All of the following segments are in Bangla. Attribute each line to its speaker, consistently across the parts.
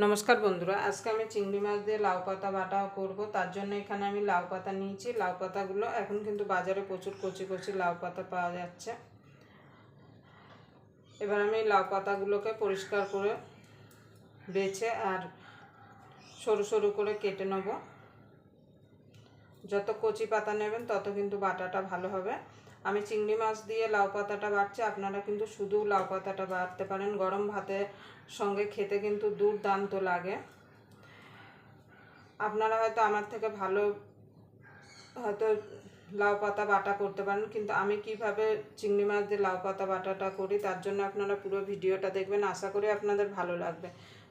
Speaker 1: নমস্কার বন্ধুরা, আজকে আমি চিংড়ি মাছ দিয়ে লাউ পাতা বাটা করব। তার জন্য এখানে আমি লাউ পাতা নিয়েছি। লাউ পাতাগুলো এখন কিন্তু বাজারে প্রচুর কচি কচি লাউ পাতা পাওয়া যাচ্ছে। এবার আমি লাউ পাতাগুলোকে পরিষ্কার করে বেছে আর সরু সরু করে কেটে নেব। যত কচি পাতা নেবেন তত কিন্তু বাটাটা ভালো হবে। আমি চিংড়ি মাছ দিয়ে লাউ পাতাটা বাটছি, আপনারা কিন্তু শুধু লাউ পাতাটা বাটতে পারেন। গরম ভাতের সঙ্গে খেতে কিন্তু দুর্দান্ত লাগে। আপনারা হয়তো আমার থেকে ভালো হয়তো লাউ পাতা বাটা করতে পারেন, কিন্তু আমি কিভাবে চিংড়ি মাছ দিয়ে লাউ পাতা বাটাটা করি তার জন্য আপনারা পুরো ভিডিওটা দেখবেন। আশা করি আপনাদের ভালো লাগবে।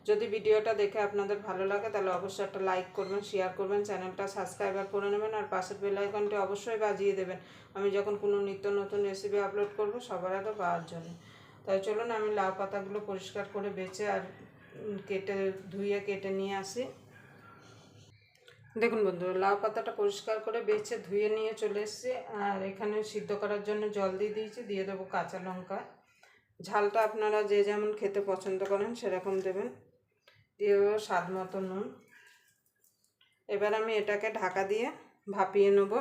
Speaker 1: যদি ভিডিওটা দেখে আপনাদের ভালো লাগে তাহলে অবশ্যই একটা লাইক করবেন, শেয়ার করবেন, চ্যানেলটা সাবস্ক্রাইব করে নেবেন আর পাশের বেল আইকনটি অবশ্যই বাজিয়ে দেবেন আমি যখন কোনো নিত্য নতুন রেসিপি আপলোড করব সবার আগে পাওয়ার জন্য। তাই চলুন আমি লাউ পাতাগুলো পরিষ্কার করে বেছে আর ধুয়ে কেটে নিয়ে আসি। দেখুন বন্ধুরা, লাউ পাতাটা পরিষ্কার করে বেছে ধুয়ে নিয়ে চলে এসেছি। আর এখানে সিদ্ধ করার জন্য জল দিয়ে দিয়েছি। দিয়ে দেবো কাঁচা লঙ্কা। ঝালটা আপনারা যে যেমন খেতে পছন্দ করেন সেরকম দেবেন। দিয়ে দেবো স্বাদ মতো নুন। এবার আমি এটাকে ঢাকা দিয়ে ভাপিয়ে নেব।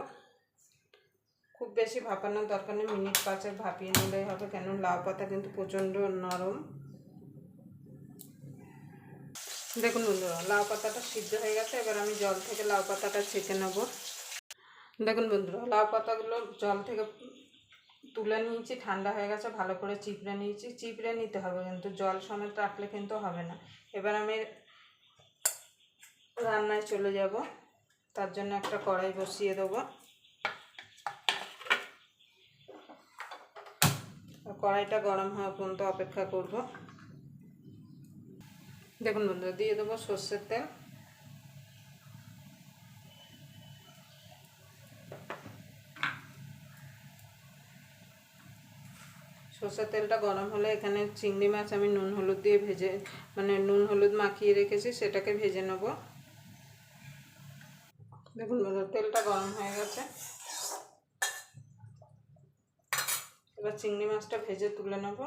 Speaker 1: খুব বেশি ভাপানোর দরকার নেই, মিনিট 5 ভাপিয়ে নিলেই হবে, কেন লাউ পাতা কিন্তু প্রচণ্ড নরম। দেখুন বন্ধুরা, লাউ পাতাটা সিদ্ধ হয়ে গেছে। এবার আমি জল থেকে লাউ পাতাটা ছেঁকে নেব। দেখুন বন্ধুরা, লাউ পাতাগুলো জল থেকে তুলে নিয়েছি, ঠান্ডা হয়ে গেছে। ভালো করে চিপড়ে নিয়েছি। চিপড়ে নিতে হবে, কিন্তু জল সমেত রাখলে কিন্তু হবে না। এবার আমি রান্নায় চলে যাব। তার জন্য একটা কড়াই বসিয়ে দেবো। কড়াইটা গরম হওয়া পর্যন্ত অপেক্ষা করব। দেখুন বন্ধুরা, দিয়ে দেবো সর্ষের তেল। সর্ষের তেলটা গরম হলে এখানে চিংড়ি মাছ আমি নুন হলুদ দিয়ে নুন হলুদ মাখিয়ে রেখেছি, সেটাকে ভেজে নেব। দেখুন বন্ধুরা, তেলটা গরম হয়ে গেছে। এবার চিংড়ি মাছটা ভেজে তুলে নেব।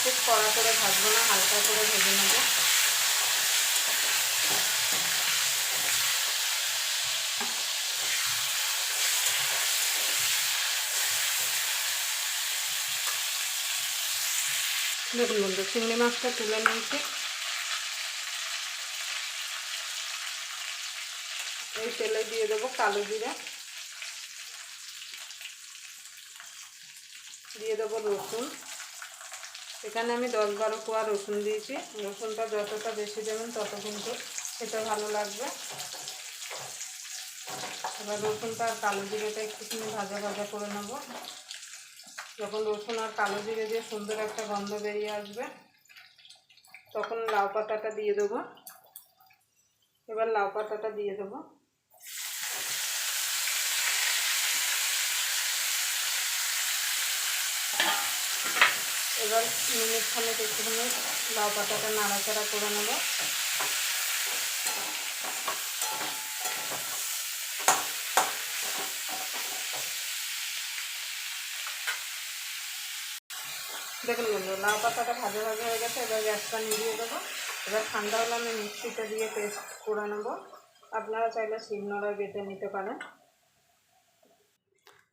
Speaker 1: খুব কড়া করে ভাজবো না, হালকা করে ভেজে নেব। দেখুন বন্ধু, চিংড়ি মাছটা তুলে নিয়েছি। এই তেলে দিয়ে দেবো কালো জিরা, দিয়ে দেবো রসুন। এখানে আমি 10-12 কোয়া রসুন দিয়েছি। রসুনটা যতটা বেশি দেবেন তত কিন্তু খেতে ভালো লাগবে। এবার রসুনটা আর কালো জিরেটা একটুখানি ভাজা ভাজা করে নেব। যখন রসুন আর কালো জিরে দিয়ে সুন্দর একটা গন্ধ বেরিয়ে আসবে তখন লাউ পাতাটা দিয়ে দেবো। এবার লাউ পাতাটা দিয়ে দেবো। এবার মিনিট খানেক একটুখানি লাউ পাতাটা নাড়াচাড়া করে নেব। দেখুন বন্ধু, লাউ পাতাটা ভাজা ভাজা হয়ে গেছে। এবার গ্যাসটা নিভিয়ে দেবো। এবার ঠান্ডা হলে আমি মিক্সিতে দিয়ে পেস্ট করে নেব। আপনারা চাইলে শিলনোড়ায় বেটে নিতে পারেন।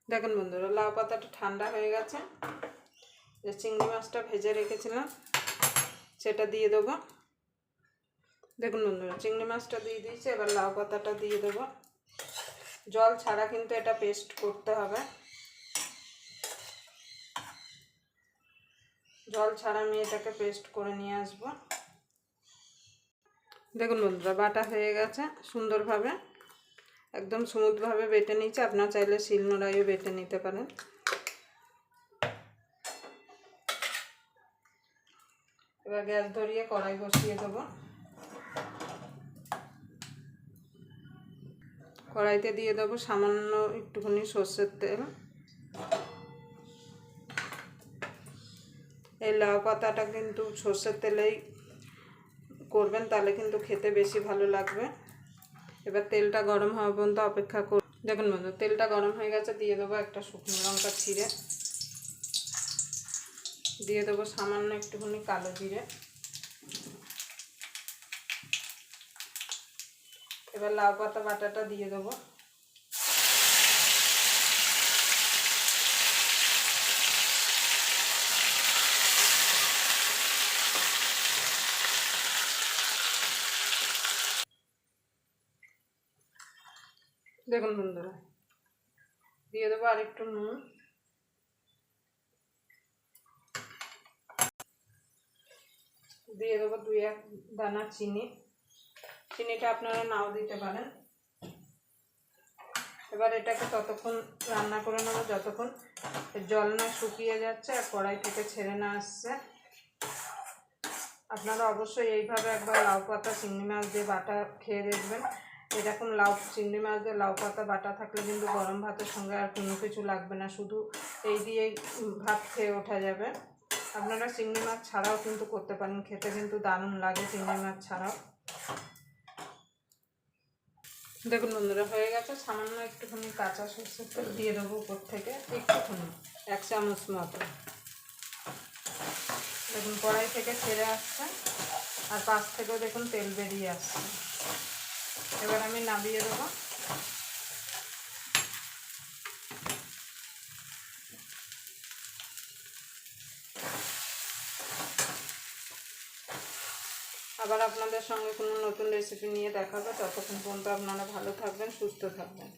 Speaker 1: দেখুন বন্ধুরা, লাউ পাতাটা ঠান্ডা হয়ে গেছে। যে চিংড়ি মাছটা ভেজে রেখেছিলাম সেটা দিয়ে দেবো। দেখুন বন্ধুরা, চিংড়ি মাছটা দিয়ে দিয়েছি। এবার লাউ পাতাটা দিয়ে দেবো। জল ছাড়া কিন্তু এটা পেস্ট করতে হবে। জল ছাড়া আমি এটাকে পেস্ট করে নিয়ে আসব। দেখুন বন্ধুরা, বাটা হয়ে গেছে সুন্দরভাবে, একদম স্মুথভাবে বেটে নিয়েছি। আপনারা চাইলে শিলনোড়ায়ও বেটে নিতে পারেন। এবার গ্যাস ধরিয়ে কড়াই বসিয়ে দেবো। কড়াইতে দিয়ে দেবো সামান্য একটুখানি সর্ষের তেল। এই লাউ পাতাটা কিন্তু সর্ষের তেলেই করবেন, তাহলে কিন্তু খেতে বেশি ভালো লাগবে। এবার তেলটা গরম হওয়া পর্যন্ত অপেক্ষা কর। দেখুন বন্ধু, তেলটা গরম হয়ে গেছে। দিয়ে দেবো একটা শুকনো লঙ্কা ছিঁড়ে। দিয়ে দেবো সামান্য একটুখানি কালো জিরে। এবার লাউ পাতা বাটাটা দিয়ে দেবো। দেখুন বন্ধুরা, দিয়ে দেবো আর একটু নুন, দিয়ে দেবো 2-1 দানা চিনি। চিনিটা আপনারা নাও দিতে পারেন। এবার এটাকে ততক্ষণ রান্না করে নেবো যতক্ষণ জল না শুকিয়ে যাচ্ছে আর কড়াই থেকে ছেড়ে না আসছে। আপনারা অবশ্যই এইভাবে একবার লাউ পাতা চিংড়ি মাছ দিয়ে বাটা খেয়ে দেখবেন। এরকম চিংড়ি মাছ দিয়ে লাউ পাতা বাটা থাকলে কিন্তু গরম ভাতের সঙ্গে আর কোনো কিছু লাগবে না, শুধু এই দিয়েই ভাত খেয়ে ওঠা যাবে। আপনারা চিংড়ি মাছ ছাড়াও কিন্তু করতে পারেন, খেতে কিন্তু দারুণ লাগে চিংড়ি মাছ ছাড়াও। দেখুন বন্ধুরা, হয়ে গেছে। সামান্য একটুখানি কাঁচা সরষের তেল দিয়ে দেবো উপর থেকে, একটুখানি 1 চামচ মতো। দেখুন কড়াই থেকে ছেড়ে আসছে আর পাশ থেকেও দেখুন তেল বেরিয়ে আসছে। এবার আমি নামিয়ে দেবো। আবার আপনাদের সঙ্গে কোনো নতুন রেসিপি নিয়ে দেখা হবে। ততক্ষণ পর্যন্ত আপনারা ভালো থাকবেন, সুস্থ থাকবেন।